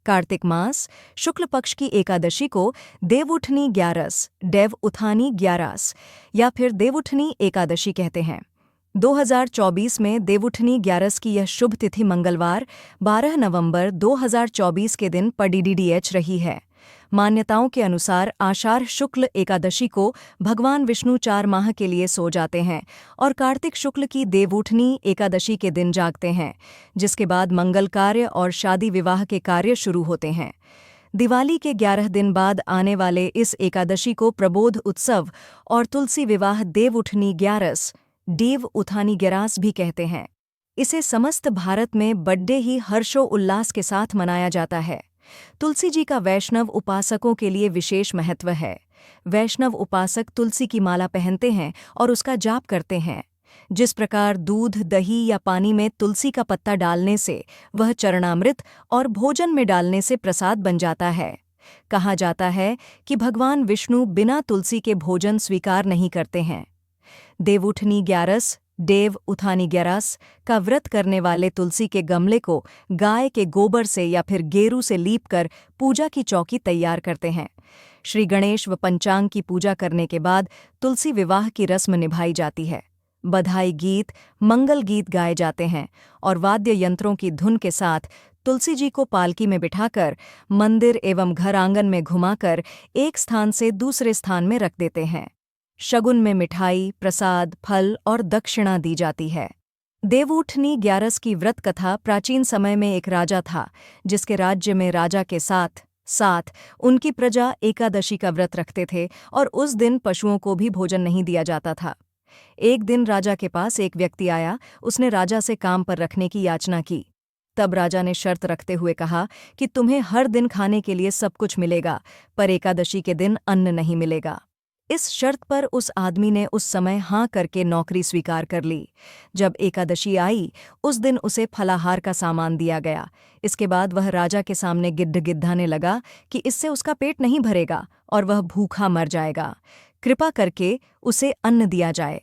कार्तिक मास शुक्ल पक्ष की एकादशी को देवउठनी ग्यारस, देव उठानी ग्यारस या फिर देवउठनी एकादशी कहते हैं। 2024 में देवउठनी ग्यारस की यह शुभ तिथि मंगलवार 12 नवंबर 2024 के दिन पडीडीएच रही है। मान्यताओं के अनुसार आषाढ़ शुक्ल एकादशी को भगवान विष्णु 4 माह के लिए सो जाते हैं और कार्तिक शुक्ल की देवउठनी एकादशी के दिन जागते हैं, जिसके बाद मंगल कार्य और शादी विवाह के कार्य शुरू होते हैं। दिवाली के 11 दिन बाद आने वाले इस एकादशी को प्रबोध उत्सव और तुलसी विवाह देवउठनी ग्यारस, देव उठानी ग्यारस भी कहते हैं। इसे समस्त भारत में बड़े ही हर्षोल्लास के साथ मनाया जाता है। तुलसी जी का वैष्णव उपासकों के लिए विशेष महत्व है। वैष्णव उपासक तुलसी की माला पहनते हैं और उसका जाप करते हैं। जिस प्रकार दूध, दही या पानी में तुलसी का पत्ता डालने से वह चरणामृत और भोजन में डालने से प्रसाद बन जाता है। कहा जाता है कि भगवान विष्णु बिना तुलसी के भोजन स्वीकार नहीं करते हैं। देवउठनी ग्यारस, देव उठानी ग्यारस का व्रत करने वाले तुलसी के गमले को गाय के गोबर से या फिर गेरू से लीपकर पूजा की चौकी तैयार करते हैं। श्री गणेश व पंचांग की पूजा करने के बाद तुलसी विवाह की रस्म निभाई जाती है। बधाई गीत, मंगल गीत गाए जाते हैं और वाद्य यंत्रों की धुन के साथ तुलसी जी को पालकी में बिठाकर मंदिर एवं घर आंगन में घुमाकर एक स्थान से दूसरे स्थान में रख देते हैं। शगुन में मिठाई, प्रसाद, फल और दक्षिणा दी जाती है। देवउठनी ग्यारस की व्रत कथा प्राचीन समय में एक राजा था, जिसके राज्य में राजा के साथ साथ उनकी प्रजा एकादशी का व्रत रखते थे और उस दिन पशुओं को भी भोजन नहीं दिया जाता था। एक दिन राजा के पास एक व्यक्ति आया। उसने राजा से काम पर रखने की याचना की। तब राजा ने शर्त रखते हुए कहा कि तुम्हें हर दिन खाने के लिए सब कुछ मिलेगा, पर एकादशी के दिन अन्न नहीं मिलेगा। इस शर्त पर उस आदमी ने उस समय हाँ करके नौकरी स्वीकार कर ली। जब एकादशी आई, उस दिन उसे फलाहार का सामान दिया गया। इसके बाद वह राजा के सामने गिड़गिड़ाने लगा कि इससे उसका पेट नहीं भरेगा और वह भूखा मर जाएगा। कृपा करके उसे अन्न दिया जाए।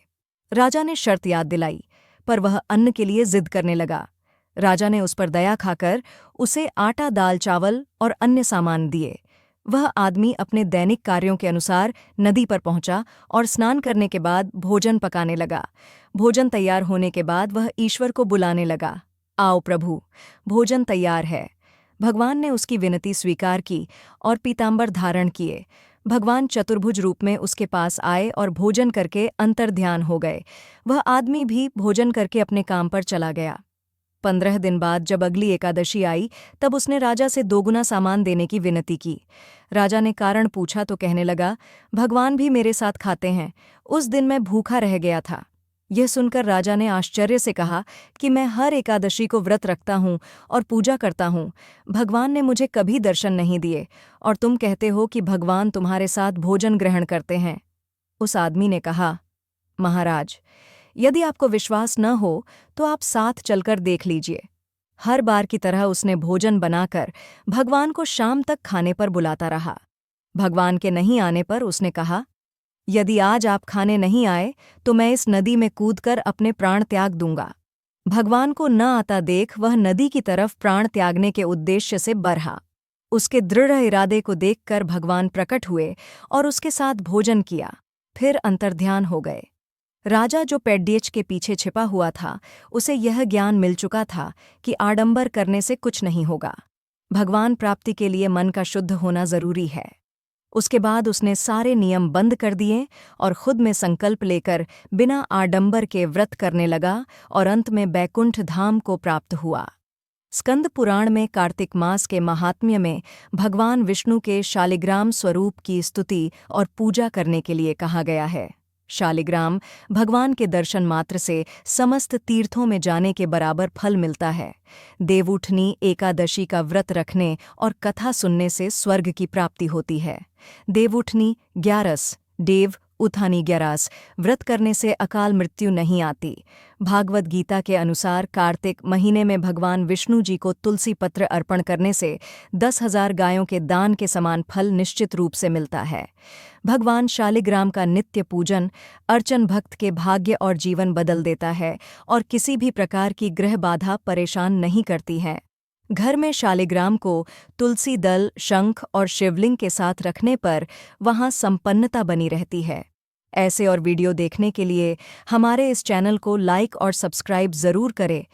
राजा ने शर्त याद दिलाई, पर वह अन्न के लिए जिद करने लगा। राजा ने उस पर दया खाकर उसे आटा, दाल, चावल और अन्य सामान दिए। वह आदमी अपने दैनिक कार्यों के अनुसार नदी पर पहुंचा और स्नान करने के बाद भोजन पकाने लगा। भोजन तैयार होने के बाद वह ईश्वर को बुलाने लगा, आओ प्रभु, भोजन तैयार है। भगवान ने उसकी विनती स्वीकार की और पीतांबर धारण किए। भगवान चतुर्भुज रूप में उसके पास आए और भोजन करके अंतर्ध्यान हो गए। वह आदमी भी भोजन करके अपने काम पर चला गया। 15 दिन बाद जब अगली एकादशी आई, तब उसने राजा से 2 गुना सामान देने की विनती की। राजा ने कारण पूछा तो कहने लगा, भगवान भी मेरे साथ खाते हैं, उस दिन मैं भूखा रह गया था। यह सुनकर राजा ने आश्चर्य से कहा कि मैं हर एकादशी को व्रत रखता हूँ और पूजा करता हूँ, भगवान ने मुझे कभी दर्शन नहीं दिए और तुम कहते हो कि भगवान तुम्हारे साथ भोजन ग्रहण करते हैं। उस आदमी ने कहा, महाराज, यदि आपको विश्वास न हो तो आप साथ चलकर देख लीजिए। हर बार की तरह उसने भोजन बनाकर भगवान को शाम तक खाने पर बुलाता रहा। भगवान के नहीं आने पर उसने कहा, यदि आज आप खाने नहीं आए तो मैं इस नदी में कूदकर अपने प्राण त्याग दूंगा। भगवान को न आता देख वह नदी की तरफ प्राण त्यागने के उद्देश्य से बढ़ा। उसके दृढ़ इरादे को देखकर भगवान प्रकट हुए और उसके साथ भोजन किया, फिर अंतर्ध्यान हो गए। राजा जो पेड्डिएच के पीछे छिपा हुआ था, उसे यह ज्ञान मिल चुका था कि आडंबर करने से कुछ नहीं होगा। भगवान प्राप्ति के लिए मन का शुद्ध होना जरूरी है। उसके बाद उसने सारे नियम बंद कर दिए और खुद में संकल्प लेकर बिना आडंबर के व्रत करने लगा और अंत में बैकुंठ धाम को प्राप्त हुआ। स्कंद पुराण में कार्तिक मास के महात्म्य में भगवान विष्णु के शालिग्राम स्वरूप की स्तुति और पूजा करने के लिए कहा गया है। शालिग्राम भगवान के दर्शन मात्र से समस्त तीर्थों में जाने के बराबर फल मिलता है। देवउठनी एकादशी का व्रत रखने और कथा सुनने से स्वर्ग की प्राप्ति होती है। देवउठनी ग्यारस, देव उठानी ग्यारस व्रत करने से अकाल मृत्यु नहीं आती। भागवत गीता के अनुसार कार्तिक महीने में भगवान विष्णु जी को तुलसी पत्र अर्पण करने से 10,000 गायों के दान के समान फल निश्चित रूप से मिलता है। भगवान शालिग्राम का नित्य पूजन अर्चन भक्त के भाग्य और जीवन बदल देता है और किसी भी प्रकार की ग्रह बाधा परेशान नहीं करती है। घर में शालिग्राम को तुलसी दल, शंख और शिवलिंग के साथ रखने पर वहाँ संपन्नता बनी रहती है। ऐसे और वीडियो देखने के लिए हमारे इस चैनल को लाइक और सब्सक्राइब ज़रूर करें।